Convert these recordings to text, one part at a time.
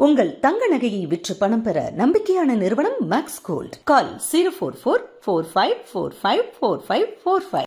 உங்கள் தங்க நகையை விற்று பணம் பெற நம்பிக்கையான நிறுவனம் மேக்ஸ் கோல்ட். கால் 04445454545.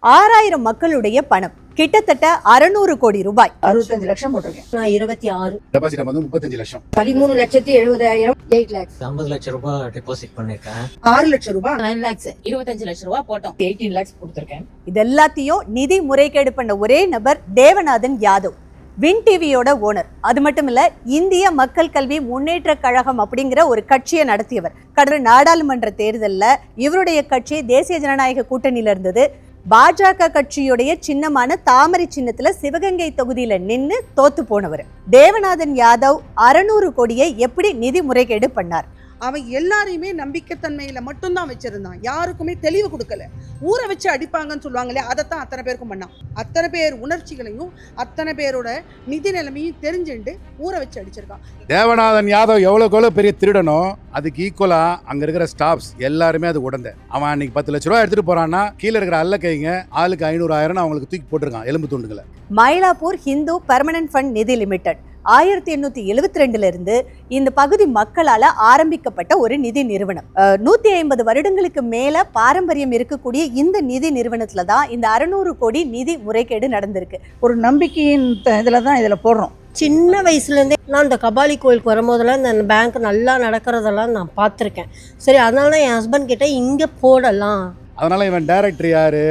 6000 மக்களுடைய பணம் கிட்டத்தட்ட 600 கோடி ரூபாய். 65 லட்சம் போட்டிருக்கேன். நான் 26. டெபாசிட் வந்து 35 லட்சம். 13,70,000 8 lakhs. 50 லட்சம் ரூபாய் டெபாசிட் பண்ணிருக்கேன். 6 லட்சம் ரூபாய் 9 lakhs. 25 லட்சம் ரூபாய் போட்டோம். 18 lakhs கொடுத்திருக்கேன். இது எல்லாத்தையும் நிதி முறைகேடு பண்ண ஒரே நபர் தேவநாதன் யாதவ், வின் டிவியோட ஓனர். அது மட்டும் இல்ல, இந்திய மக்கள் கல்வி முன்னேற்ற கழகம் அப்படிங்கிற ஒரு கட்சியை நடத்தியவர். கடந்த நாடாளுமன்ற தேர்தல்ல இவருடைய கட்சி தேசிய ஜனநாயக கூட்டணியில இருந்தது. பாஜக கட்சியுடைய சின்னமான தாமரை சின்னத்துல சிவகங்கை தொகுதியில நின்னு தோத்து போனவர் தேவநாதன் யாதவ் 600 கோடியை எப்படி நிதி முறைகேடு பண்ணார்? அவன் எல்லாரையுமே நம்பிக்கைத்தன்மையில மட்டும்தான் வச்சிருந்தான். யாருக்குமே தெளிவு கொடுக்கல. ஊரை வச்சு அடிப்பாங்கன்னு சொல்லுவாங்களே, அதைத்தான் அத்தனை பேருக்கும் பண்ணான். அத்தனை பேர் உணர்ச்சிகளையும் அத்தனை பேரோட நிதி நிலைமையும் தெரிஞ்சுட்டு ஊரை வச்சு அடிச்சிருக்கான். தேவநாதன் யாதவ் எவ்வளோ பெரிய திருடனோ அதுக்கு ஈக்குவலா அங்க இருக்கிற ஸ்டாஃப்ஸ் எல்லாருமே அது உடந்த. அவன் அன்னைக்கு 10 லட்ச ரூபா எடுத்துட்டு போறான்னா கீழே இருக்கிற அல்ல கைங்க ஆளுக்கு 500,000 அவங்களுக்கு தூக்கி போட்டிருக்கான் எலும்பு துண்டுகளை. மயிலாப்பூர் ஹிந்து பெர்மனன்ட் ஃபண்ட் நிதி லிமிடெட் 1872 இருந்து இந்த பகுதி மக்களால ஆரம்பிக்கப்பட்ட ஒரு நிதி நிறுவனம். 150 வருடங்களுக்கு மேல பாரம்பரியம் இருக்கக்கூடிய இந்த நிதி நிறுவனத்துல தான் இந்த 600 கோடி நிதி முறைகேடு நடந்திருக்கு. ஒரு நம்பிக்கையின் இதுல தான் இதுல போடுறோம். சின்ன வயசுலேருந்தே நான் இந்த கபாலி கோயிலுக்கு வரும்போதெல்லாம் இந்த பேங்க் நல்லா நடக்கிறதெல்லாம் நான் பார்த்துருக்கேன். சரி, அதனால என் ஹஸ்பண்ட் கிட்ட இங்கே போடலாம். அதனால இவன் டைரக்டர் யாரு,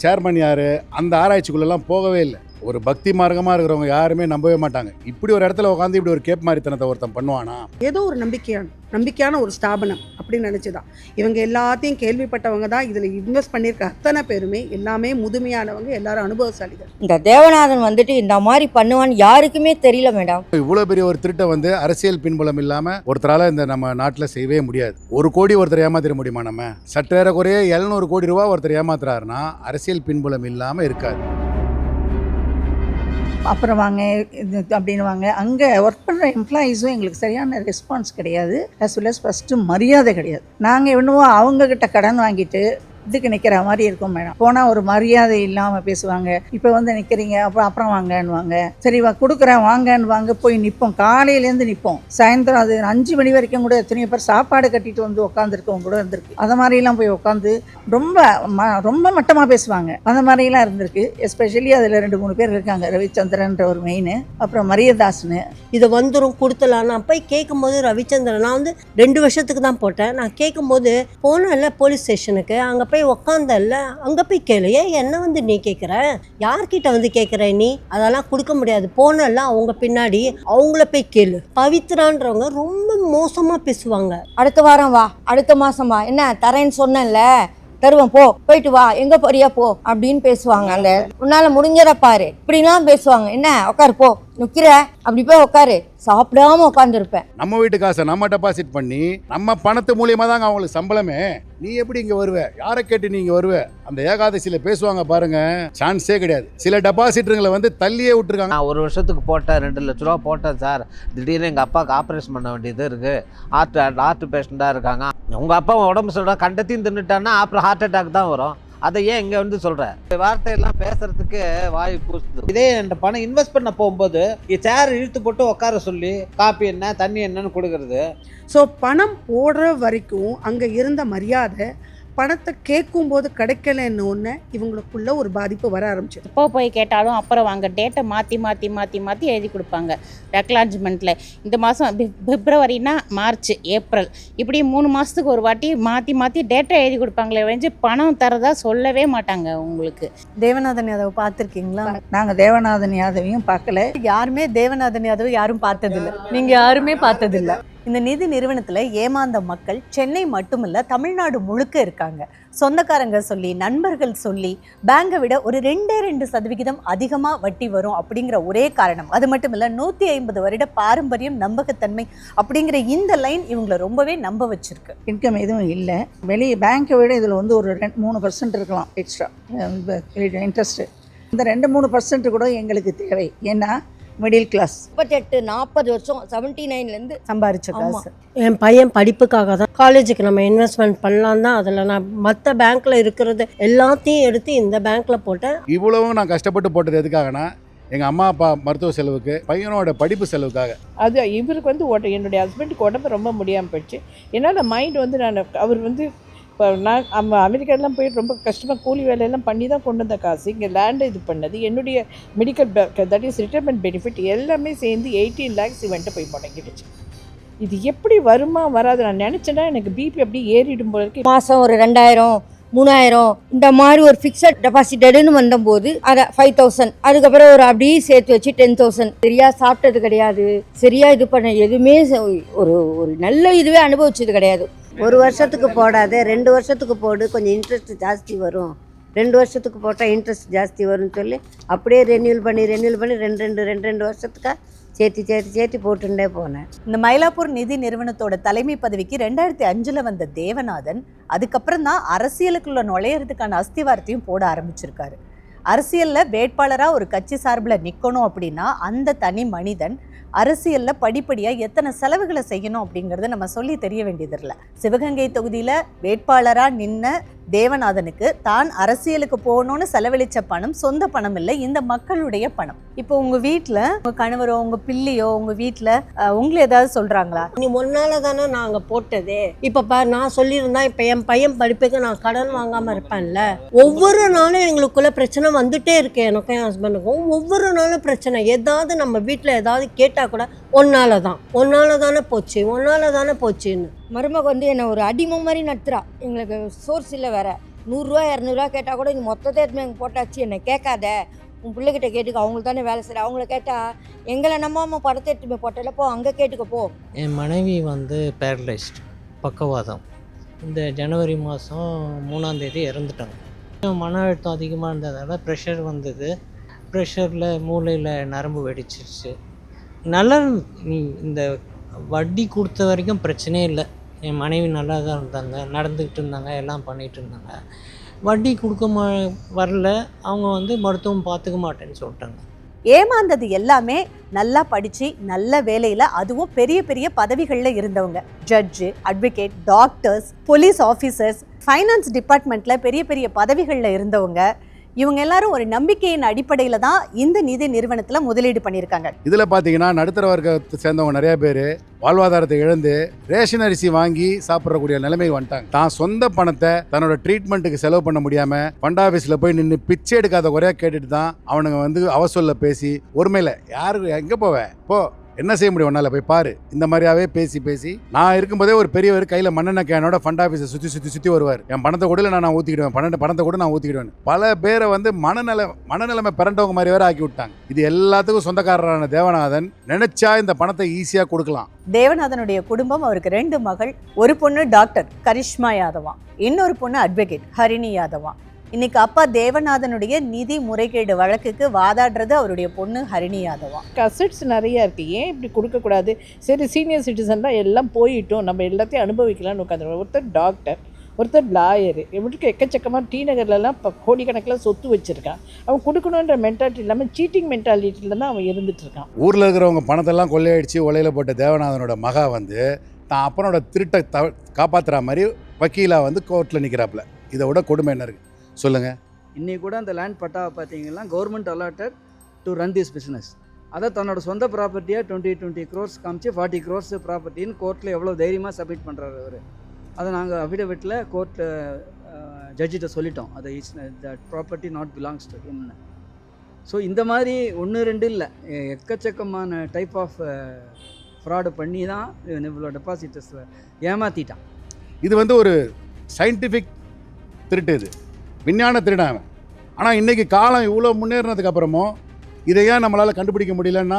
சேர்மன் யாரு, அந்த ஆராய்ச்சிக்குள்ளெல்லாம் போகவே இல்லை. ஒரு பக்தி மார்க்கமாக இருக்கிறவங்க யாருமே நம்பவே மாட்டாங்க. இப்படி ஒரு இடத்துல உட்காந்து இப்படி ஒரு கேப் மாதிரித்தனத்தை ஒருத்தன் பண்ணுவானா? ஏதோ ஒரு நம்பிக்கையான ஒரு ஸ்தாபனம் அப்படின்னு நினைச்சுதான் இவங்க எல்லாத்தையும் கேள்விப்பட்டவங்க தான் இதுல இன்வெஸ்ட் பண்ணியிருக்க அத்தனை பேருமே எல்லாமே முதுமையானவங்க, எல்லாரும் அனுபவசாலிகள். இந்த தேவநாதன் வந்துட்டு இந்த மாதிரி பண்ணுவான்னு யாருக்குமே தெரியல மேடம். இவ்வளோ பெரிய ஒரு திருட்டை வந்து அரசியல் பின்புலம் இல்லாம ஒருத்தரால இந்த நம்ம நாட்டில் செய்யவே முடியாது. 1 கோடி ஒருத்தர் ஏமாத்திர முடியுமா? நம்ம சற்றேற குறைய 700 கோடி ரூபா ஒருத்தர் ஏமாத்துறாருன்னா அரசியல் பின்புலம் இல்லாம இருக்காது. அப்புறம் வாங்க அப்படின்னு வாங்க. அங்கே ஒர்க் பண்ணுற எம்ப்ளாயீஸும் எங்களுக்கு சரியான ரெஸ்பான்ஸ் கிடையாது. as well as ஃபஸ்ட்டு மரியாதை கிடையாது. நாங்கள் இன்னும் அவங்கக்கிட்ட கடன் வாங்கிட்டு இதுக்கு நிற்கிற மாதிரி இருக்கும் மேடம். போனால் ஒரு மரியாதை இல்லாமல் பேசுவாங்க. இப்போ வந்து நிற்கிறீங்க, அப்புறம் வாங்கன்னுவாங்க. சரி கொடுக்குறேன் வாங்கன்னு வாங்க போய் நிற்போம். காலையிலேருந்து நிற்போம். சாயந்தரம் அது 5 மணி வரைக்கும் கூட எத்தனையோ பேர் சாப்பாடு கட்டிட்டு வந்து உட்காந்துருக்கவங்க கூட இருந்திருக்கு. அந்த மாதிரிலாம் போய் உட்காந்து ரொம்ப மட்டமாக பேசுவாங்க. அந்த மாதிரிலாம் இருந்திருக்கு. எஸ்பெஷலி அதில் 2-3 பேர் இருக்காங்க. ரவிச்சந்திரன்ற ஒரு மெயின், அப்புறம் மரியதாஸ்னு. இதை வந்துடும் கொடுத்தலாம். நான் போய் கேட்கும்போது ரவிச்சந்திரன், நான் வந்து 2 வருஷத்துக்கு தான் போட்டேன். நான் கேட்கும்போது போனேன்ல போலீஸ் ஸ்டேஷனுக்கு, அங்கே போய் உக்காந்தல்ல, அங்கே போய் கேளு. ஏன் என்ன வந்து நீ கேட்குற? யார்கிட்ட வந்து கேட்குற நீ? அதெல்லாம் கொடுக்க முடியாது. போனல அவங்க பின்னாடி அவங்கள போய் கேளு. பவித்ரான்றவங்க ரொம்ப மோசமாக பேசுவாங்க. அடுத்த வாரம் வா, அடுத்த மாசம் வா, என்ன தரேன்னு சொன்னேன்ல, தருவேன், போயிட்டு வா, எங்க போறியா போ அப்படின்னு பேசுவாங்க. அந்த உன்னால முடிஞ்சத பாரு, இப்படிலாம் பேசுவாங்க. என்ன உட்காரு, போ, நிக்கிற, அப்படி போய் உட்காரு, சாப்பிடாம உட்காந்துருப்பேன். நம்ம வீட்டு காசை நம்ம டெபாசிட் பண்ணி நம்ம பணத்து மூலியமா தாங்க அவங்களுக்கு சம்பளமே. நீ எப்படி இங்க வருவ? யாரை கேட்டு நீங்க வருவ? அந்த ஏகாதசியில பேசுவாங்க பாருங்க, சான்ஸே கிடையாது. சில டெபாசிட்டர்களை வந்து தள்ளியே விட்டுருக்காங்க. நான் 1 வருஷத்துக்கு போட்டேன், 2 லட்ச ரூபா போட்டேன் சார். திடீர்னு எங்கள் அப்பாவுக்கு ஆப்ரேஷன் பண்ண வேண்டியது இருக்குது. ஹார்ட் பேஷண்ட்டாக இருக்காங்க. உங்கள் அப்பா உடம்பு சொல்கிறா கண்டத்தையும் தின்னுட்டான்னா அப்புறம் ஹார்ட் அட்டாக் தான் வரும். அதை ஏன் இங்கே வந்து சொல்கிறேன்? வார்த்தையெல்லாம் பேசுறதுக்கு வாய் பூசுது. இதே இந்த பணம் இன்வெஸ்ட் பண்ண போகும்போது சேர் இழுத்து போட்டு உட்கார சொல்லி காப்பி என்ன தண்ணி என்னன்னு கொடுக்கறது. ஸோ பணம் போடுற வரைக்கும் அங்கே இருந்த மரியாதை பணத்தை கேட்கும் போது கிடைக்கலன்னு ஒன்று இவங்களுக்குள்ள ஒரு பாதிப்பு வர ஆரம்பிச்சு. எப்போ போய் கேட்டாலும் அப்புறம் வாங்க டேட்டை மாற்றி எழுதி கொடுப்பாங்க. ரெக்லாட்ஜ்மெண்ட்டில் இந்த மாதம் பிப்ரவரினா மார்ச் ஏப்ரல் இப்படி 3 மாதத்துக்கு ஒரு வாட்டி மாற்றி டேட்டா எழுதி கொடுப்பாங்களே ஒழிஞ்சு பணம் தரதா சொல்லவே மாட்டாங்க. உங்களுக்கு தேவநாதன் யாதவ் பார்த்துருக்கீங்களா? நாங்கள் தேவநாதன் யாதவையும் பார்க்கல. யாருமே தேவநாதன் யாதவ் யாரும் பார்த்ததில்லை. நீங்க யாருமே பார்த்ததில்லை. இந்த நிதி நிறுவனத்துல ஏமாந்த மக்கள் சென்னை மட்டுமில்ல, தமிழ்நாடு முழுக்க இருக்காங்க. சொந்தக்காரங்க சொல்லி, நண்பர்கள் சொல்லி, பேங்கை விட ஒரு 2% அதிகமா வட்டி வரும் அப்படிங்கிற ஒரே காரணம். அது மட்டும் இல்ல, 150 வருட பாரம்பரியம், நம்பகத்தன்மை அப்படிங்கிற இந்த லைன் இவங்களை ரொம்பவே நம்ப வச்சிருக்கு. இன்கம் எதுவும் இல்லை. வெளியே பேங்கை விட இதில் வந்து ஒரு 3% இருக்கலாம் எக்ஸ்ட்ரா இன்ட்ரெஸ்ட்டு. இந்த 2-3% கூட எங்களுக்கு தேவை. ஏன்னா மிடில் கிளாஸ் 38-40 வருஷம் 79லேருந்து சம்பாரிச்ச காசு. என் பையன் படிப்புக்காக தான் காலேஜுக்கு நம்ம இன்வெஸ்ட்மெண்ட் பண்ணலாம் தான். அதில் நான் மற்ற பேங்க்கில் இருக்கிறது எல்லாத்தையும் எடுத்து இந்த பேங்க்கில் போட்டேன். இவ்வளவும் நான் கஷ்டப்பட்டு போட்டது எதுக்காகனா, எங்கள் அம்மா அப்பா மருத்துவ செலவுக்கு, பையனோட படிப்பு செலவுக்காக. அது இவருக்கு வந்து என்னுடைய ஹஸ்பண்டுக்கு உடம்பு ரொம்ப முடியாமல் போயிடுச்சு. என்னால் மைண்ட் வந்து அவர் வந்து இப்போ நான் அமெரிக்காலாம் போய் ரொம்ப கஷ்டமாக கூலி வேலையெல்லாம் பண்ணி தான் கொண்டு வந்த காசு, இங்கே லேண்டை இது பண்ணது, என்னுடைய medical that is retirement benefit எல்லாமே சேர்ந்து 18 lakhs இவன்ட்டு போய் முடங்கிடுச்சு. இது எப்படி வருமா வராது நான் நினச்சேன்னா எனக்கு பிபி அப்படியே ஏறிடும் போல இருக்கு. மாதம் ஒரு 2000 3000 இந்த மாதிரி ஒரு ஃபிக்ஸட் டெபாசிட்டடுன்னு வந்தபோது அதை 5000, அதுக்கப்புறம் ஒரு அப்படியே சேர்த்து வச்சு 10,000. சரியா சாப்பிட்டது கிடையாது, சரியா இது பண்ண எதுவுமே ஒரு ஒரு நல்ல இதுவே அனுபவிச்சது கிடையாது. ஒரு வருஷத்துக்கு போடாத 2 வருஷத்துக்கு போடு, கொஞ்சம் இன்ட்ரெஸ்ட் ஜாஸ்தி வரும். 2 வருஷத்துக்கு போட்டால் இன்ட்ரெஸ்ட் ஜாஸ்தி வரும்னு சொல்லி அப்படியே ரெனியூல் பண்ணி 2 வருஷத்துக்காக சேர்த்து போட்டுட்டே போனேன். இந்த மயிலாப்பூர் நிதி நிறுவனத்தோட தலைமை பதவிக்கு 2005 வந்த தேவநாதன் அதுக்கப்புறம் தான் அரசியலுக்குள்ள நுழையிறதுக்கான அஸ்திவாரத்தையும் போட ஆரம்பிச்சிருக்காரு. அரசியலில் வேட்பாளராக ஒரு கட்சி சார்பில் நிற்கணும் அப்படின்னா அந்த தனி மனிதன் அரசியலில் படிப்படியாக எத்தனை செலவுகளை செய்யணும் அப்படிங்கிறத நம்ம சொல்லி தெரிய வேண்டியதில்லை. சிவகங்கை தொகுதியில் வேட்பாளராக நின்ன தேவநாதனுக்கு தான் அரசியலுக்கு போகணும்னு செலவழித்த பணம் சொந்த பணம் இல்லை, இந்த மக்களுடைய பணம். இப்போ உங்கள் வீட்டில் உங்கள் கணவரோ உங்கள் பிள்ளையோ உங்கள் வீட்டில் உங்களை ஏதாவது சொல்கிறாங்களா? நீ முன்னால தானே நாங்கள் போட்டதே, இப்போ நான் சொல்லியிருந்தா இப்போ என் பையன் படிப்புக்கு நான் கடன் வாங்காமல் இருப்பேன்ல. ஒவ்வொரு நாளும் எங்களுக்குள்ள பிரச்சனை வந்துட்டே இருக்கு, எனக்கும் என் ஹஸ்பண்டுக்கும் ஒவ்வொரு நாளும் பிரச்சனை. ஏதாவது நம்ம வீட்டில் ஏதாவது கேட்டால் கூட ஒன்னால தானே போச்சுன்னு மருமக வந்து என்னை ஒரு அடிமை மாதிரி நடத்துகிறா. எங்களுக்கு சோர்ஸ் இல்லை வேறு. 100 200 கேட்டால் கூட இது மொத்தத்தை எடுத்து எங்கள் போட்டாச்சு, என்னை கேட்காத, உன் பிள்ளைகிட்ட கேட்டுக்க, அவங்களுக்கு தானே வேலை செய்கிற, அவங்கள கேட்டால் எங்களை நம்பாமல் படத்தை எடுத்துமே போட்டல, போ அங்கே கேட்டுக்க போ. என் மனைவி வந்து பேரலைஸ்ட், பக்கவாதம். இந்த ஜனவரி மாதம் 3ஆம் தேதி இறந்துட்டாங்க. மன அழுத்தம் அதிகமாக இருந்ததால் ப்ரெஷர் வந்தது. ப்ரெஷரில் மூளையில் நரம்பு வெடிச்சிருச்சு. நல்லா இந்த வட்டி கொடுத்த வரைக்கும் பிரச்சனையே இல்லை. என் மனைவி நல்லா தான் இருந்தாங்க, நடந்துக்கிட்டு இருந்தாங்க, எல்லாம் பண்ணிகிட்டு இருந்தாங்க. வட்டி கொடுக்க வரல, அவங்க வந்து மருத்துவம் பார்த்துக்க மாட்டேன்னு சொல்லிட்டாங்க. ஏமாந்தது எல்லாமே நல்லா படித்து நல்ல வேலையில், அதுவும் பெரிய பெரிய பதவிகளில் இருந்தவங்க, judge, advocate, doctors, police officers, finance டிபார்ட்மெண்ட்டில் பெரிய பெரிய பதவிகளில் இருந்தவங்க. இவங்க எல்லாரும் ஒரு நம்பிக்கையின் அடிப்படையில் தான் இந்த நிதி நிறுவனத்தில் முதலீடு பண்ணியிருக்காங்க. இதில் பார்த்தீங்கன்னா நடுத்தர வர்க்கத்தை சேர்ந்தவங்க நிறைய பேர் வாழ்வாதாரத்தை இழந்து ரேஷன் அரிசி வாங்கி சாப்பிடக்கூடிய நிலைமைக்கு வந்துட்டாங்க. தான் சொந்த பணத்தை தன்னோட ட்ரீட்மெண்ட்டுக்கு செலவு பண்ண முடியாமல் ஃபண்ட் ஆஃபீஸில் போய் நின்று பிச்சை எடுக்காத குறையாக கேட்டுட்டு தான் அவனுங்க வந்து அவசொல்ல பேசி ஒருமையில் யாருக்கு எங்கே போவேன் போ என்ன செய்ய முடியும் உன்னால போய் பாரு, இந்த மாதிரியாவே பேசி நான் இருக்கும்போதே ஒரு பெரியவர் கையில் மண்ணெண்ணெய் கேனோட ஃபண்ட் ஆஃபீஸை சுற்றி வருவார். என் பணத்தை கூட நான் ஊற்றிக்கிடுவேன், பணத்தை கூட நான் ஊற்றிக்கிடுவேன். பல பேரை வந்து மனநிலைமை பிறண்டவங்க மாதிரி வேற ஆக்கி விட்டாங்க. இது எல்லாத்துக்கும் சொந்தக்காரரான தேவநாதன் நினைச்சா இந்த பணத்தை ஈஸியாக கொடுக்கலாம். தேவநாதனுடைய குடும்பம், அவருக்கு 2 மகள், ஒரு பொண்ணு டாக்டர் கரிஷ்மா யாதவா, இன்னொரு பொண்ணு அட்வொகேட் ஹரிணி யாதவா. இன்னைக்கு அப்பா தேவநாதனுடைய நிதி முறைகேடு வழக்குக்கு வாதாடுறது அவருடைய பொண்ணு ஹரிணி யாதவா. அசெட்ஸ் நிறையா இருக்குது, ஏன் இப்படி கொடுக்கக்கூடாது, சரி சீனியர் சிட்டிசன் தான் எல்லாம் போயிட்டோம், நம்ம எல்லாத்தையும் அனுபவிக்கலாம்னு உட்காந்து. ஒருத்தர் டாக்டர், ஒருத்தர் லாயரு, இவருக்கு எக்கச்சக்கமாக டி நகர்லலாம் இப்போ கோடிக்கணக்கில் சொத்து வச்சுருக்கான். அவன் கொடுக்கணுன்ற மென்டாலிட்டி இல்லாமல் சீட்டிங் மென்டாலிட்டியில் தான் அவன் இருந்துட்டு இருக்கான். ஊரில் இருக்கிறவங்க பணத்தெல்லாம் கொள்ளையடிச்சு ஒலையில் போட்ட தேவநாதனோட மகா வந்து தான் அப்பனோட திருட்டை காப்பாற்றுற மாதிரி வக்கீலாக வந்து கோர்ட்டில் நிற்கிறாப்புல. இதை விட கொடுமை என்ன இருக்குது சொல்லுங்கள்? இன்றைக்கி கூட அந்த லேண்ட் பட்டாவை பார்த்தீங்கன்னா government allotted to run this business. அதை தன்னோட சொந்த ப்ராப்பர்ட்டியாக 20 crores காமிச்சு 40 crores ப்ராப்பர்ட்டின்னு கோர்ட்டில் எவ்வளோ தைரியமாக சப்மிட் பண்ணுறாரு அவர். அதை நாங்கள் அஃபிடவிட்டில் கோர்ட்டில் ஜட்ஜிட்ட சொல்லிட்டோம், அதை it's that property not belongs to ஹிம்னு. ஸோ இந்த மாதிரி 1 2 இல்லை, எக்கச்சக்கமான டைப் ஆஃப் ஃப்ராடு பண்ணி தான் இவ்வளோ டெபாசிட்டர்ஸ் ஏமாற்றிட்டான். இது வந்து ஒரு சயின்டிஃபிக் திருட்டு, இது விஞ்ஞான திருடான். ஆனால் இன்றைக்கி காலம் இவ்வளோ முன்னேறினதுக்கு அப்புறமும் இதை ஏன் நம்மளால் கண்டுபிடிக்க முடியலன்னா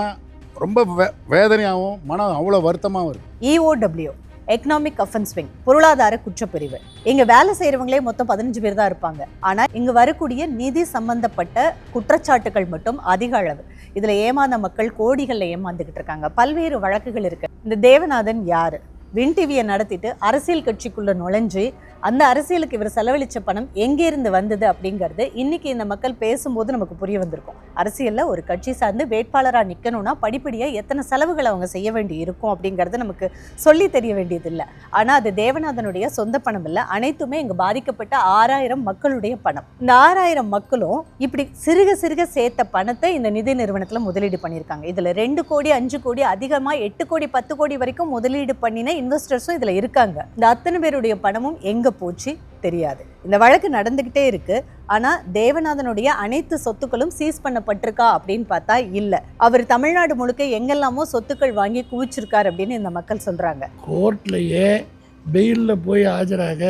ரொம்ப வேதனையாகவும் மனம் அவ்வளோ வருத்தமாகவும் இருக்குது. EOW எக்கனாமிக் அஃபென்ஸ் விங், பொருளாதார குற்றப்பிரிவு. இங்கே வேலை செய்கிறவங்களே மொத்தம் 15 பேர் தான் இருப்பாங்க. ஆனால் இங்கே வரக்கூடிய நிதி சம்பந்தப்பட்ட குற்றச்சாட்டுகள் மட்டும் அதிக அளவு. இதில் ஏமாந்த மக்கள் கோடிகளில் ஏமாந்துக்கிட்டு இருக்காங்க. பல்வேறு வழக்குகள் இருக்கு. இந்த தேவநாதன் யார்? வின் டிவியை நடத்திட்டு அரசியல் கட்சிக்குள்ள நுழைஞ்சு அந்த அரசியலுக்கு இவர் செலவழிச்ச பணம் எங்கே இருந்து வந்தது அப்படிங்கிறது இன்னைக்கு இந்த மக்கள் பேசும்போது நமக்கு புரிய வந்திருக்கும். அரசியல்ல ஒரு கட்சி சார்ந்து வேட்பாளராக நிற்கணும்னா படிப்படியாக எத்தனை செலவுகளை அவங்க செய்ய வேண்டி இருக்கும் அப்படிங்கிறது நமக்கு சொல்லி தெரிய வேண்டியதில்லை. ஆனால் அது தேவநாதனுடைய சொந்த பணம் இல்லை, அனைத்துமே இங்கே பாதிக்கப்பட்ட 6000 மக்களுடைய பணம். இந்த 6000 மக்களும் இப்படி சிறுக சிறுக சேர்த்த பணத்தை இந்த நிதி நிறுவனத்தில் முதலீடு பண்ணியிருக்காங்க. இதில் 2 கோடி 5 கோடி அதிகமாக 8 கோடி 10 கோடி வரைக்கும் முதலீடு பண்ணின இன்வெஸ்டர்ஸும் இதில் இருக்காங்க. இந்த அத்தனை பேருடைய பணமும் எங்கே போச்சு தெரியாது. இந்த வழக்கு நடந்துகிட்டே இருக்கு. ஆனா தேவநாதனுடைய அனைத்து சொத்துக்களும் சீஸ் பண்ணப்பட்டிருக்கா அப்படின்னு பார்த்தா இல்ல. அவர் தமிழ்நாடு முழுக்க எங்கெல்லாமோ சொத்துக்கள் வாங்கி குவிச்சிருக்காரு அப்படின்னு இந்த மக்கள் சொல்றாங்க. கோர்ட்லயே பெயிலில் போய் ஆஜராக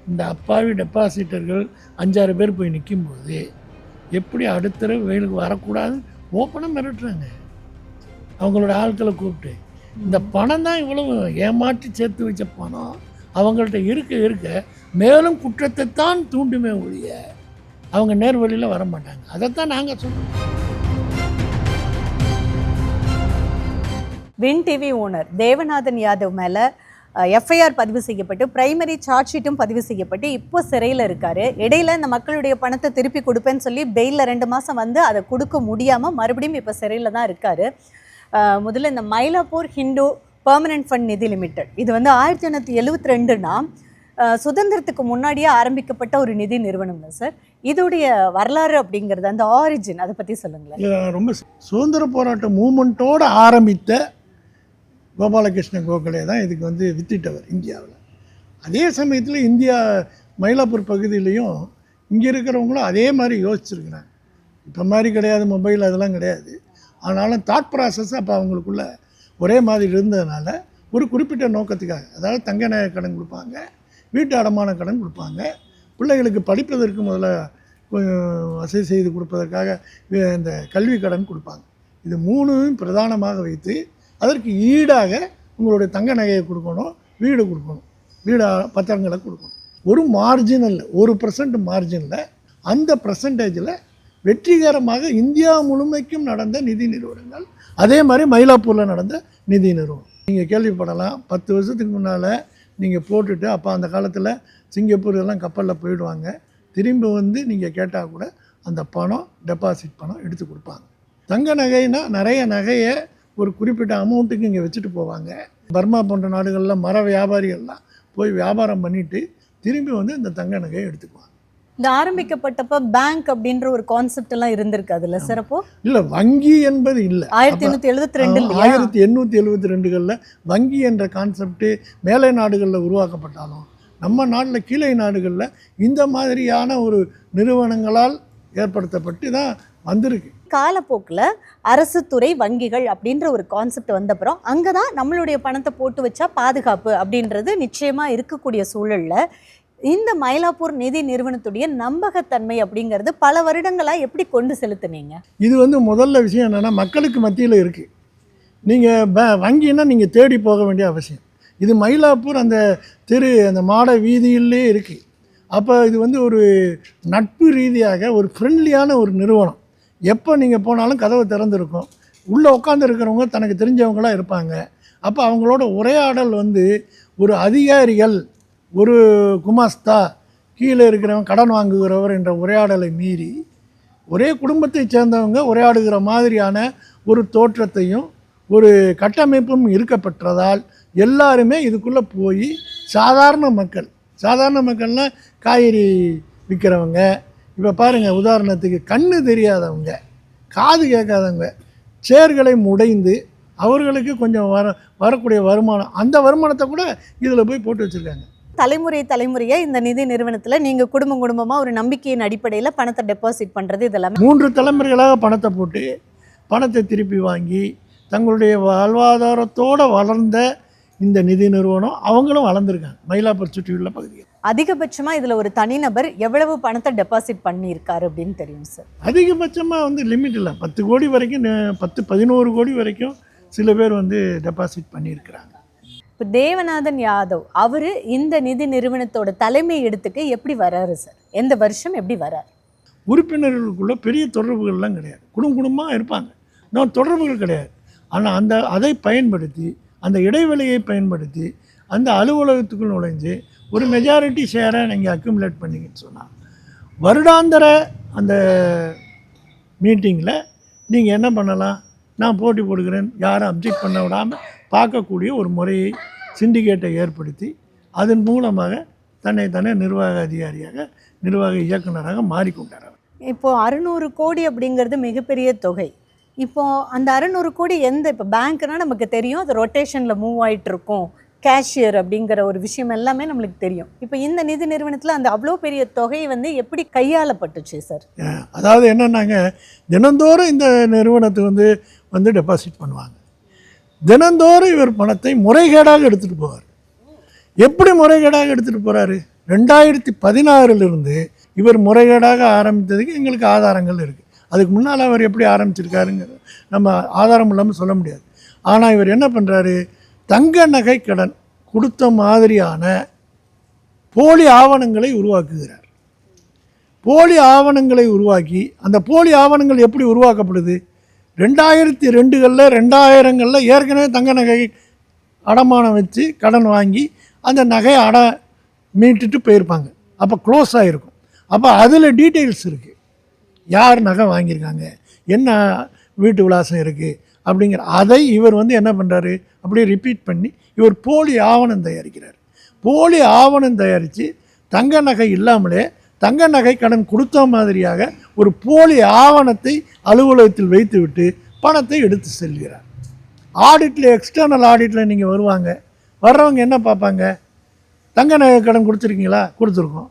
இந்த அப்பாவி டெபாசிட்டர்கள் 5-6 பேர் போய் நிற்கும்போது எப்படி அடுத்த தடவை வெயிலுக்கு வரக்கூடாது ஓப்பனாக மிரட்டுறாங்க. அவங்களோட ஆட்களை கூப்பிட்டு இந்த பணம் தான் இவ்வளவு ஏமாற்றி சேர்த்து வச்ச பணம் அவங்கள்ட்ட இருக்க மேலும் குற்றத்தை தான் தூண்டுமே ஒழிய அவங்க நேர்வழியில் வர மாட்டாங்க. அதைத்தான் நாங்கள் சொல்கிறோம். Win TV owner Devanathan Yadav மேலே எஃப்ஐஆர் பதிவு செய்யப்பட்டு பிரைமரி சார்ஜ் ஷீட்டும் பதிவு செய்யப்பட்டு இப்போ சிறையில் இருக்காரு. இடையில இந்த மக்களுடைய பணத்தை திருப்பி கொடுப்பேன்னு சொல்லி பெயிலில் 2 மாதம் வந்து அதை கொடுக்க முடியாமல் மறுபடியும் இப்போ சிறையில் தான் இருக்காரு. முதல்ல இந்த மயிலாப்பூர் ஹிந்து பெர்மனன்ட் ஃபண்ட் நிதி லிமிடெட் இது வந்து 1972 சுதந்திரத்துக்கு முன்னாடியே ஆரம்பிக்கப்பட்ட ஒரு நிதி நிறுவனம் தான் சார். இதோடைய வரலாறு அப்படிங்கிறது அந்த ஆரிஜின் அதை பற்றி சொல்லுங்களேன். ரொம்ப சுதந்திர போராட்ட மூமெண்ட்டோடு ஆரம்பித்த கோபாலகிருஷ்ண கோகலே தான் இதுக்கு வந்து வித்திட்டவர் இந்தியாவில். அதே சமயத்தில் இந்தியா மயிலாப்பூர் பகுதியிலையும் இங்கே இருக்கிறவங்களும் அதே மாதிரி யோசிச்சுருக்கிறாங்க. இப்போ மாதிரி கிடையாது, மொபைல் அதெல்லாம் கிடையாது. ஆனாலும் தாட் ப்ராசஸ் அப்போ அவங்களுக்குள்ள ஒரே மாதிரி இருந்ததுனால ஒரு குறிப்பிட்ட நோக்கத்துக்காக, அதாவது தங்க நகை கடன் கொடுப்பாங்க, வீட்டு அடமான கடன் கொடுப்பாங்க, பிள்ளைகளுக்கு படிப்பதற்கு முதல்ல வசதி செய்து கொடுப்பதற்காக இந்த கல்வி கடன் கொடுப்பாங்க. இது 3 பிரதானமாக வைத்து அதற்கு ஈடாக உங்களுடைய தங்க நகையை கொடுக்கணும், வீடு கொடுக்கணும், வீடு பத்திரங்களை கொடுக்கணும். ஒரு மார்ஜினில் 1% மார்ஜினில் அந்த பர்சன்டேஜில் வெற்றிகரமாக இந்தியா முழுமைக்கும் நடந்த நிதி நிறுவனங்கள். அதே மாதிரி மயிலாப்பூரில் நடந்த நிதி நிறுவனம் நீங்கள் கேள்விப்படலாம். 10 வருஷத்துக்கு முன்னால் நீங்கள் போட்டுட்டு அப்போ அந்த காலத்தில் சிங்கப்பூர் எல்லாம் கப்பலில் போயிடுவாங்க. திரும்பி வந்து நீங்கள் கேட்டால் கூட அந்த பணம் டெபாசிட் பணம் எடுத்து கொடுப்பாங்க. தங்க நகைனா நிறைய நகையை ஒரு குறிப்பிட்ட அமௌண்ட்டுக்கு இங்கே வச்சுட்டு போவாங்க. பர்மா போன்ற நாடுகளில் மர வியாபாரிகள்லாம் போய் வியாபாரம் பண்ணிவிட்டு திரும்பி வந்து இந்த தங்க நகையை எடுத்துக்குவாங்க. இந்த ஆரம்பிக்கப்பட்டப்ப பேங்க் அப்படின்ற ஒரு கான்செப்ட் எல்லாம் இருந்திருக்கு அதுல சிறப்போ இல்லை, வங்கி என்பது இல்லை. 1872 1872களில் வங்கி என்ற கான்செப்ட் மேலை நாடுகளில் உருவாக்கப்பட்டாலும் நம்ம நாட்டில் கீழே நாடுகளில் இந்த மாதிரியான ஒரு நிறுவனங்களால் ஏற்படுத்தப்பட்டு தான் வந்திருக்கு. காலப்போக்கில் அரசு துறை வங்கிகள் அப்படின்ற ஒரு கான்செப்ட் வந்தப்புறம் அங்கே தான் நம்மளுடைய பணத்தை போட்டு வச்சா பாதுகாப்பு அப்படின்றது நிச்சயமாக இருக்கக்கூடிய சூழலில் இந்த மயிலாப்பூர் நிதி நிறுவனத்துடைய நம்பகத்தன்மை அப்படிங்கிறது பல வருடங்களாக எப்படி கொண்டு செலுத்துனீங்க? இது வந்து முதல்ல விஷயம் என்னென்னா மக்களுக்கு மத்தியில் இருக்குது. நீங்கள் வங்கின்னா நீங்கள் தேடி போக வேண்டிய அவசியம். இது மயிலாப்பூர் அந்த அந்த மாட வீதியிலே இருக்குது. அப்போ இது வந்து ஒரு நட்பு ரீதியாக ஒரு ஃப்ரெண்ட்லியான ஒரு நிறுவனம். எப்போ நீங்கள் போனாலும் கதவு திறந்துருக்கும். உள்ளே உட்காந்து இருக்கிறவங்க தனக்கு தெரிஞ்சவங்களாக இருப்பாங்க. அப்போ அவங்களோட உரையாடல் வந்து ஒரு அதிகாரிகள், ஒரு குமாஸ்தா, கீழே இருக்கிறவங்க, கடன் வாங்குகிறவர் என்ற உரையாடலை மீறி ஒரே குடும்பத்தை சேர்ந்தவங்க உரையாடுகிற மாதிரியான ஒரு தோற்றத்தையும் ஒரு கட்டமைப்பும் இருக்கப்பட்டதால் எல்லாருமே இதுக்குள்ளே போய் சாதாரண மக்கள்னால் காய்கறி விற்கிறவங்க, இப்போ பாருங்கள் உதாரணத்துக்கு கண்ணு தெரியாதவங்க, காது கேட்காதவங்க சேர்களை முடைந்து அவர்களுக்கு கொஞ்சம் வரக்கூடிய வருமானம், அந்த வருமானத்தை கூட இதில் போய் போட்டு வச்சுருக்காங்க. தலைமுறையாக இந்த நிதி நிறுவனத்தில் நீங்கள் குடும்பமாக ஒரு நம்பிக்கையின் அடிப்படையில் பணத்தை டெபாசிட் பண்ணுறது இதெல்லாம் 3 தலைமுறைகளாக பணத்தை போட்டு பணத்தை திருப்பி வாங்கி தங்களுடைய வாழ்வாதாரத்தோடு வளர்ந்த இந்த நிதி நிறுவனம் அவங்களும் வளர்ந்துருக்காங்க மயிலாப்பூர் சுற்றியுள்ள பகுதியில். அதிகபட்சமாக இதில் ஒரு தனிநபர் எவ்வளவு பணத்தை டெபாசிட் பண்ணியிருக்காரு அப்படின்னு தெரியும் சார்? அதிகபட்சமாக வந்து லிமிட் இல்லை, 10 கோடி வரைக்கும், 10-11 கோடி வரைக்கும் சில பேர் வந்து டெபாசிட் பண்ணியிருக்கிறாங்க. இப்போ தேவநாதன் யாதவ் அவர் இந்த நிதி நிறுவனத்தோட தலைமை இடத்துக்கு எப்படி வராரு சார்? எந்த வருஷம் எப்படி வராரு? உறுப்பினர்களுக்குள்ள பெரிய தொடர்புகள்லாம் கிடையாது, குடும்பமாக இருப்பாங்க, இன்னும் தொடர்புகள் கிடையாது. ஆனால் அதை பயன்படுத்தி, அந்த இடைவெளியை பயன்படுத்தி அந்த அலுவலகத்துக்குள் நுழைஞ்சு ஒரு மெஜாரிட்டி ஷேரை நீங்கள் அக்யூமுலேட் பண்ணிக்கின்னு சொன்னால் வருடாந்திர அந்த மீட்டிங்கில் நீங்கள் என்ன பண்ணலாம், நான் போட்டி போடுகிறேன், யாரும் அப்ஜெக்ட் பண்ண விடாமல் பார்க்கக்கூடிய ஒரு முறையை சிண்டிகேட்டை ஏற்படுத்தி அதன் மூலமாக தன்னை நிர்வாக அதிகாரியாக நிர்வாக இயக்குனராக மாறிக்கொண்டார். இப்போ 600 கோடி அப்படிங்கிறது மிகப்பெரிய தொகை. இப்போ அந்த 600 கோடி இப்போ பேங்க்னா நமக்கு தெரியும், அது ரொட்டேஷனில் மூவ் ஆகிட்டு இருக்கும், கேஷியர் அப்படிங்கிற ஒரு விஷயம் எல்லாமே நம்மளுக்கு தெரியும். இப்போ இந்த நிதி நிறுவனத்தில் அந்த அவ்வளோ பெரிய தொகை எப்படி கையாளப்பட்டுச்சு சார்? அதாவது என்னன்னாங்க, தினந்தோறும் இந்த நிறுவனத்தை வந்து டெபாசிட் பண்ணுவாங்க. தினந்தோறும் இவர் பணத்தை முறைகேடாக எடுத்துகிட்டு போவார். எப்படி முறைகேடாக எடுத்துகிட்டு போகிறாரு? 2016 இவர் முறைகேடாக ஆரம்பித்ததுக்கு எங்களுக்கு ஆதாரங்கள் இருக்குது. அதுக்கு முன்னால் அவர் எப்படி ஆரம்பிச்சிருக்காருங்கிறது நம்ம ஆதாரம் இல்லாமல் சொல்ல முடியாது. ஆனால் இவர் என்ன பண்ணுறாரு, தங்க நகை கடன் கொடுத்த மாதிரியான போலி ஆவணங்களை உருவாக்குகிறார். போலி ஆவணங்களை உருவாக்கி, அந்த போலி ஆவணங்கள் எப்படி உருவாக்கப்படுது, 2002களில் 2000களில் ஏற்கனவே தங்க நகை அடமானம் வச்சு கடன் வாங்கி அந்த நகையை மீட்டுட்டு போயிருப்பாங்க. அப்போ க்ளோஸ் ஆகிருக்கும். அப்போ அதில் டீட்டெயில்ஸ் இருக்குது, யார் நகை வாங்கியிருக்காங்க, என்ன வீட்டு விலாசம் இருக்குது அப்படிங்கிற அதை இவர் என்ன பண்ணுறாரு, அப்படியே ரிப்பீட் பண்ணி இவர் போலி ஆவணம் தயாரிக்கிறார். போலி ஆவணம் தயாரித்து தங்க நகை இல்லாமலே தங்க நகை கடன் கொடுத்த மாதிரியாக ஒரு போலி ஆவணத்தை அலுவலகத்தில் வைத்துவிட்டு பணத்தை எடுத்து செல்கிறார். ஆடிட்டில், எக்ஸ்டர்னல் ஆடிட்டில் நீங்கள் வர்றவங்க என்ன பார்ப்பாங்க, தங்க நகை கடன் கொடுத்துருக்கீங்களா, கொடுத்துருக்கோம்,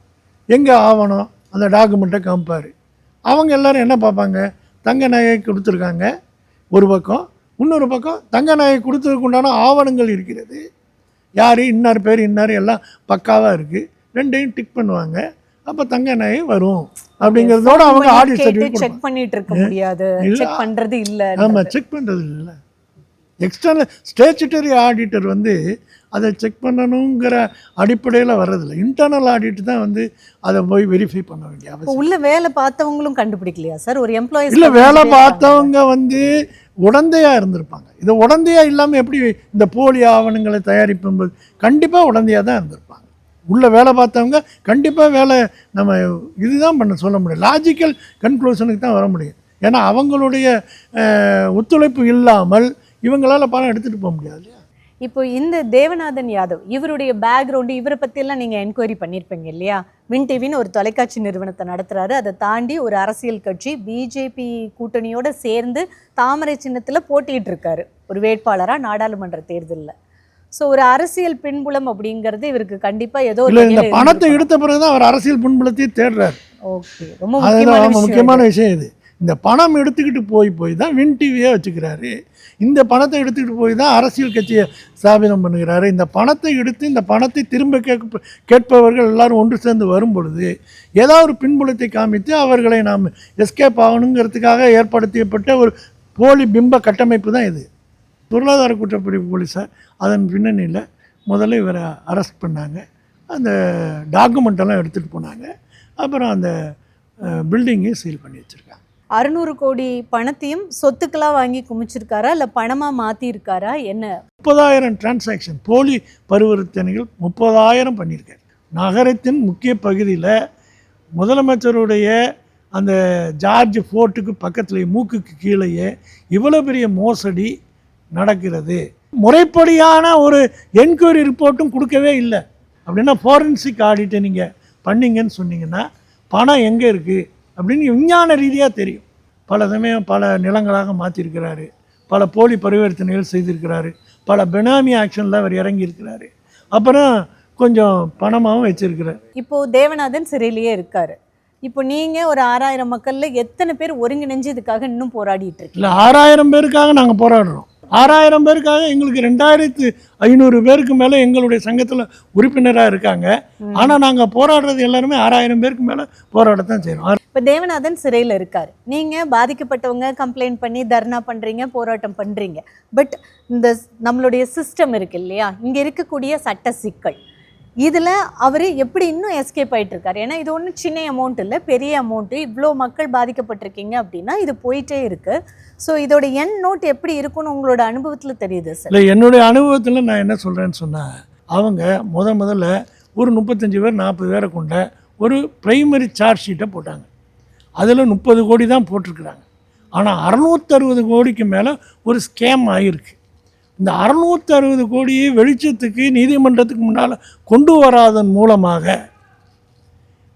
எங்கே ஆவணம், அந்த டாக்குமெண்ட்டை காமிப்பார். அவங்க எல்லோரும் என்ன பார்ப்பாங்க, தங்க நகை கொடுத்துருக்காங்க ஒரு பக்கம், இன்னொரு பக்கம் தங்க நகை கொடுத்ததுக்கு உண்டான ஆவணங்கள் இருக்கிறது, யார் இன்னார் பேர் இன்னார் எல்லாம் பக்காவாக இருக்குது, ரெண்டையும் டிக் பண்ணுவாங்க. அப்போ தங்க நகை வரும் அப்படிங்கிறதோட அவங்க ஆடிட் சர்டிஃபிகேட் செக் பண்ணிட்டு இருக்க முடியாது, செக் பண்ணுறது இல்லை. ஆமாம், செக் பண்ணுறது இல்லை. எக்ஸ்டர்னல் ஸ்டேச்சுட்டரி ஆடிட்டர் அதை செக் பண்ணணுங்கிற அடிப்படையில் வர்றதில்லை. இன்டர்னல் ஆடிட் தான் அதை போய் வெரிஃபை பண்ண வேண்டிய அவசியம். உள்ள வேலை பார்த்தவங்களும் கண்டுபிடிக்கலையா சார்? ஒரு எம்ப்ளாயிஸ் இல்லை, வேலை பார்த்தவங்க உடந்தையாக இருந்திருப்பாங்க. இது உடந்தையாக இல்லாமல் எப்படி இந்த போலி ஆவணங்களை தயாரிப்பும்போது கண்டிப்பாக உடந்தையாக தான் இருந்திருப்பாங்க. உள்ள வேலை பார்த்தவங்க கண்டிப்பாக வேலை நம்ம இதுதான் பண்ண சொல்ல முடியும், லாஜிக்கல் கன்க்ளூஷனுக்கு தான் வர முடியும். ஏன்னா அவங்களுடைய ஒத்துழைப்பு இல்லாமல் இவங்களால் பணம் எடுத்துகிட்டு போக முடியாது இல்லையா? இப்போ இந்த தேவநாதன் யாதவ் இவருடைய பேக்ரவுண்டு, இவரை பற்றியெல்லாம் நீங்கள் என்கொயரி பண்ணியிருப்பீங்க இல்லையா? வின் டிவின்னு ஒரு தொலைக்காட்சி நிறுவனத்தை நடத்துகிறாரு. அதை தாண்டி ஒரு அரசியல் கட்சி பிஜேபி கூட்டணியோடு சேர்ந்து தாமரை சின்னத்தில் போட்டிகிட்டு இருக்காரு ஒரு வேட்பாளராக நாடாளுமன்ற தேர்தலில். ஸோ ஒரு அரசியல் பின்புலம் அப்படிங்கிறது இவருக்கு கண்டிப்பாக ஏதோ இந்த பணத்தை எடுத்த பிறகு தான் அவர் அரசியல் பின்புலத்தையும் தேடுறாரு. ஓகே, ரொம்ப முக்கியமான விஷயம் இது. இந்த பணம் எடுத்துக்கிட்டு போய் தான் வின் டிவியை வச்சுக்கிறாரு. இந்த பணத்தை எடுத்துக்கிட்டு போய் தான் அரசியல் கட்சியை ஸ்தாபிதம் பண்ணுகிறாரு. இந்த பணத்தை எடுத்து இந்த பணத்தை திரும்ப கேட்பவர்கள் எல்லாரும் ஒன்று சேர்ந்து வரும் பொழுது ஏதாவது ஒரு பின்புலத்தை காமித்து அவர்களை நாம் எஸ்கேப் ஆகணுங்கிறதுக்காக ஏற்படுத்தப்பட்ட ஒரு போலி பிம்ப கட்டமைப்பு தான் இது. பொருளாதார குற்றப்பிரிவு போலீஸார் அதன் பின்னணியில் முதல்ல இவரை அரெஸ்ட் பண்ணாங்க. அந்த டாக்குமெண்ட்டெல்லாம் எடுத்துகிட்டு போனாங்க. அப்புறம் அந்த பில்டிங்கையும் சீல் பண்ணி வச்சுருக்காங்க. 600 கோடி பணத்தையும் சொத்துக்களாக வாங்கி குமிச்சிருக்காரா இல்லை பணமாக மாற்றிருக்காரா என்ன? 30,000 டிரான்சாக்ஷன் போலி பரிவர்த்தனைகள் 30,000 பண்ணியிருக்காரு. நகரத்தின் முக்கிய பகுதியில் முதலமைச்சருடைய அந்த ஜார்ஜ் ஃபோர்ட்டுக்கு பக்கத்துலேயே மூக்குக்கு கீழேயே இவ்வளோ பெரிய மோசடி நடக்கிறது. முறைப்படியான ஒரு என்கொயரி ரிப்போர்ட்டும் கொடுக்கவே இல்லை. அப்படின்னா ஃபாரன்சிக் ஆடிட்டை நீங்கள் பண்ணிங்கன்னு சொன்னீங்கன்னா பணம் எங்கே இருக்குது அப்படின்னு விஞ்ஞான ரீதியாக தெரியும். பல சமயம் பல நிலங்களாக மாற்றிருக்கிறாரு, பல போலி பரிவர்த்தனைகள் செய்திருக்கிறாரு, பல பெனாமி ஆக்ஷனில் அவர் இறங்கியிருக்கிறாரு, அப்புறம் கொஞ்சம் பணமாகவும் வச்சிருக்கிறார். இப்போது தேவநாதன் சிறையிலேயே இருக்கார். இப்போ நீங்கள் ஒரு 6000 மக்களில் எத்தனை பேர் ஒருங்கிணைஞ்சு இதுக்காக இன்னும் போராடிட்டு இருக்கு? இல்லை, 6000 பேருக்காக நாங்கள் போராடுறோம். 6000 பேருக்காக எங்களுக்கு 2500 பேருக்கு மேலே எங்களுடைய சங்கத்தில் உறுப்பினராக இருக்காங்க. ஆனால் நாங்கள் போராடுறது எல்லாருமே 6000 பேருக்கு மேலே போராடத்தான் செய்கிறோம். இப்போ தேவநாதன் சிறையில் இருக்கார். நீங்கள் பாதிக்கப்பட்டவங்க கம்ப்ளைண்ட் பண்ணி தர்ணா பண்ணுறீங்க, போராட்டம் பண்ணுறீங்க. பட் இந்த நம்மளுடைய சிஸ்டம் இருக்கு இல்லையா, இங்கே இருக்கக்கூடிய சட்ட சிக்கல், இதில் அவர் எப்படி இன்னும் எஸ்கேப் ஆகிட்டு இருக்காரு? ஏன்னா இது ஒன்றும் சின்ன அமௌண்ட் இல்லை, பெரிய அமௌண்ட்டு. இவ்வளோ மக்கள் பாதிக்கப்பட்டிருக்கீங்க அப்படின்னா இது போயிட்டே இருக்குது. ஸோ இதோட எண் நோட் எப்படி இருக்குன்னு உங்களோட அனுபவத்தில் தெரியுது சார்? இல்லை, என்னுடைய அனுபவத்தில் நான் என்ன சொல்கிறேன்னு சொன்னால், அவங்க முதல்ல ஒரு 35 பேர் 40 பேரை கொண்ட ஒரு ப்ரைமரி சார்ஜ் ஷீட்டை போட்டாங்க. அதில் 30 கோடி தான் போட்டிருக்கிறாங்க. ஆனால் 660 கோடிக்கு மேலே ஒரு ஸ்கேம் ஆகிருக்கு. இந்த 660 கோடியை வெளிச்சத்துக்கு நீதிமன்றத்துக்கு முன்னால் கொண்டு வராதன் மூலமாக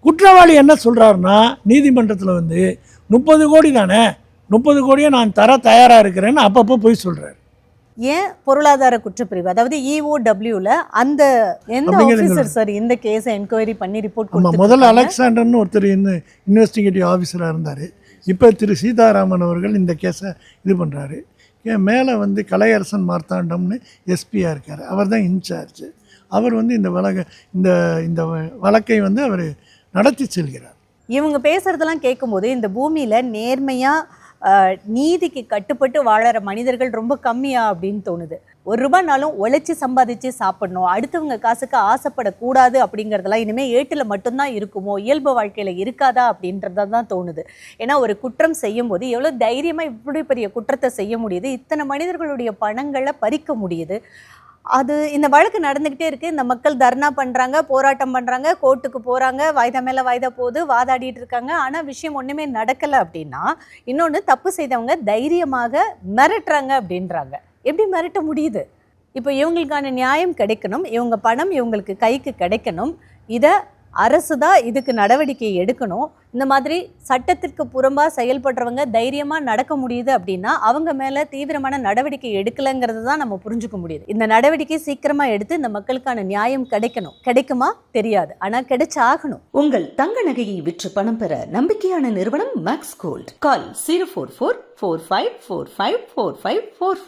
குற்றவாளி என்ன சொல்கிறாருன்னா, நீதிமன்றத்தில் வந்து 30 கோடி தானே, 30 கோடியை நான் தர தயாராக இருக்கிறேன்னு அப்பப்போ போய் சொல்கிறார். ஏன் பொருளாதார குற்றப்பிரிவு, அதாவது EOWல அந்த எந்த ஆஃபீஸர் சார் இந்த கேஸை என்கொயரி பண்ணி ரிப்போர்ட் கொடுத்தாங்க? முதல்ல அலெக்சாண்டர்னு ஒருத்தர் இன்வெஸ்டிகேட்டிவ் ஆஃபீஸராக இருந்தார். இப்போ திரு சீதாராமன் அவர்கள் இந்த கேஸை இது பண்ணுறாரு. மேலே வந்து கலையரசன் மார்த்தாண்டம்னு எஸ்பியாக இருக்கார். அவர் தான் இன்சார்ஜ். அவர் வந்து இந்த வழக்கை வந்து அவர் நடத்தி செல்கிறார். இவங்க பேசுறதெல்லாம் கேட்கும்போது இந்த பூமியில் நேர்மையாக நீதிக்கு கட்டுப்பட்டு வாழற மனிதர்கள் ரொம்ப கம்மியா அப்படின்னு தோணுது. ₹1 உழைச்சி சம்பாதிச்சு சாப்பிடணும், அடுத்தவங்க காசுக்கு ஆசைப்படக்கூடாது அப்படிங்கிறதெல்லாம் இனிமேல் ஏட்டில் மட்டும்தான் இருக்குமோ, இயல்பு வாழ்க்கையில் இருக்காதா அப்படின்றத தான் தோணுது. ஏன்னா ஒரு குற்றம் செய்யும் போது எவ்வளோ தைரியமாக இப்படி பெரிய குற்றத்தை செய்ய முடியுது, இத்தனை மனிதர்களுடைய பணங்களை பறிக்க முடியுது. அது இந்த வழக்கு நடந்துக்கிட்டே இருக்குது. இந்த மக்கள் தர்ணா பண்ணுறாங்க, போராட்டம் பண்ணுறாங்க, கோர்ட்டுக்கு போகிறாங்க, வாய்தா மேலே வாய்தா போகுது, வாதாடிட்டு இருக்காங்க. ஆனால் விஷயம் ஒன்றுமே நடக்கலை அப்படின்னா, இன்னொன்று தப்பு செய்தவங்க தைரியமாக மிரட்டுறாங்க அப்படின்றாங்க. எப்படி மிரட்ட முடியுது? இப்போ இவங்களுக்கான நியாயம் கிடைக்கணும், இவங்க பணம் இவங்களுக்கு கைக்கு கிடைக்கணும். இதை அரசு தான் இதுக்கு நடவடிக்கை எடுக்கணும். இந்த மாதிரி சட்டத்திற்கு புறம்பாக செயல்படுறவங்க தைரியமாக நடக்க முடியுது அப்படின்னா அவங்க மேலே தீவிரமான நடவடிக்கை எடுக்கலைங்கிறது தான் நம்ம புரிஞ்சுக்க முடியுது. இந்த நடவடிக்கை சீக்கிரமாக எடுத்து இந்த மக்களுக்கான நியாயம் கிடைக்கணும். கிடைக்குமா தெரியாது, ஆனால் கிடைச்சாகணும். உங்கள் தங்க நகையை விற்று பணம் பெற நம்பிக்கையான நிறுவனம் மேக்ஸ் கோல்ட். கால் 04445454545.